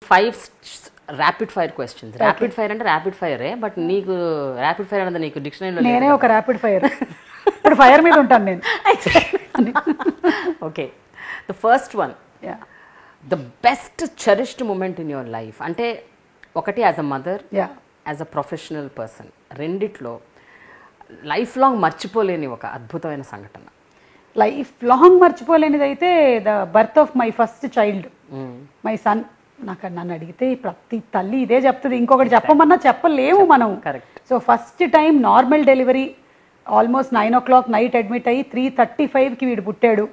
5 rapid fire questions. Rapid fire అంటే rapid ఫైరే, but నీకు rapid fire అనేది నీకు డిక్షనరీలో నేనే ఒక ర్యాపిడ్ ఫైర్. ఇప్పుడు ఫైర్ మీద ఉంటాను నేను. Okay, the first one, the best cherished moment in your life. అంటే ఒకటి as a mother, as a professional person, రెండిట్లో లైఫ్ లాంగ్ మర్చిపోలేని ఒక అద్భుతమైన సంఘటన. లైఫ్ లాంగ్ మర్చిపోలేనిది అయితే the birth of my first child, my son. నన్ను అడిగితే ప్రతి తల్లి ఇదే చెప్తుంది, ఇంకొకటి చెప్పమన్నా చెప్పలేము మనం. So first time normal delivery, almost 9 o'clock night admit అయ్యి 3:35కి వీడు పుట్టాడు.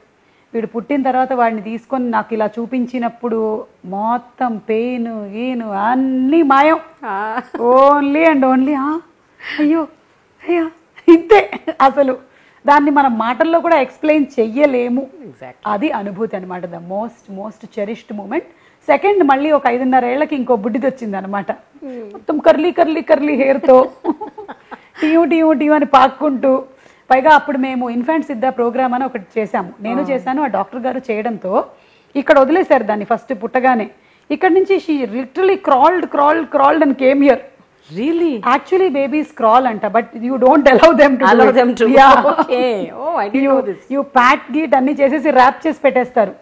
వీడు పుట్టిన తర్వాత వాడిని తీసుకొని నాకు ఇలా చూపించినప్పుడు మొత్తం పెయిన్ గీను అన్నీ మాయం. ఓన్లీ అండ్ ఓన్లీ అయ్యో అయ్యో ఇంతే. అసలు దాన్ని మనం మాటల్లో కూడా ఎక్స్ప్లెయిన్ చెయ్యలేము. అది అనుభూతి అనమాట, the most cherished moment. Second, మళ్ళీ ఒక 5.5 ఏళ్లకి ఇంకో బుడ్డిది వచ్చింది అనమాట. మొత్తం కర్లీ హెయిర్తో టీయూ అని పాక్కుంటూ. పైగా అప్పుడు మేము ఇన్ఫాంట్ సిద్ధ ప్రోగ్రామ్ అని ఒకటి చేశాము, నేను చేశాను, ఆ డాక్టర్ గారు చేయడంతో ఇక్కడ వదిలేశారు దాన్ని ఫస్ట్ పుట్టగానే. ఇక్కడ నుంచి she literally crawled and came here. Really? Actually, babies crawl anta, but you don't allow them to. Allow them to. Yeah. Okay. Oh, I didn't know this. You pat git anni chesesi wrap chesi petestaru.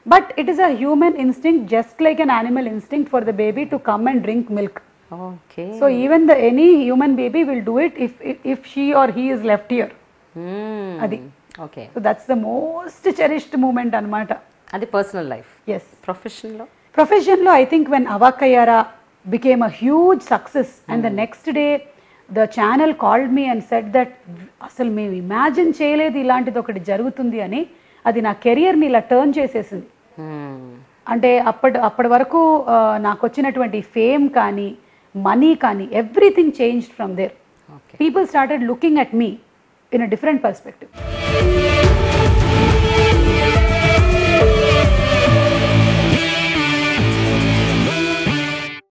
But it is a human instinct, just like an animal instinct, for the baby to come and drink milk. Okay. So even any human baby will do it if she or he is left here. Adi. Okay. So that's the most cherished moment anamata. Adi personal life. Yes. Profession lo I think when Avakayara became a huge success, and the next day the channel called me and said that అసలు మేము imagine చేయలేదు ఇలాంటిది ఒకటి జరుగుతుంది అని. అది నా కెరియర్ని ఇలా టర్న్ చేసేసింది. అంటే అప్పటి వరకు నాకు వచ్చినటువంటి ఫేమ్ కానీ మనీ కానీ everything changed from there. People started looking at me in a different perspective.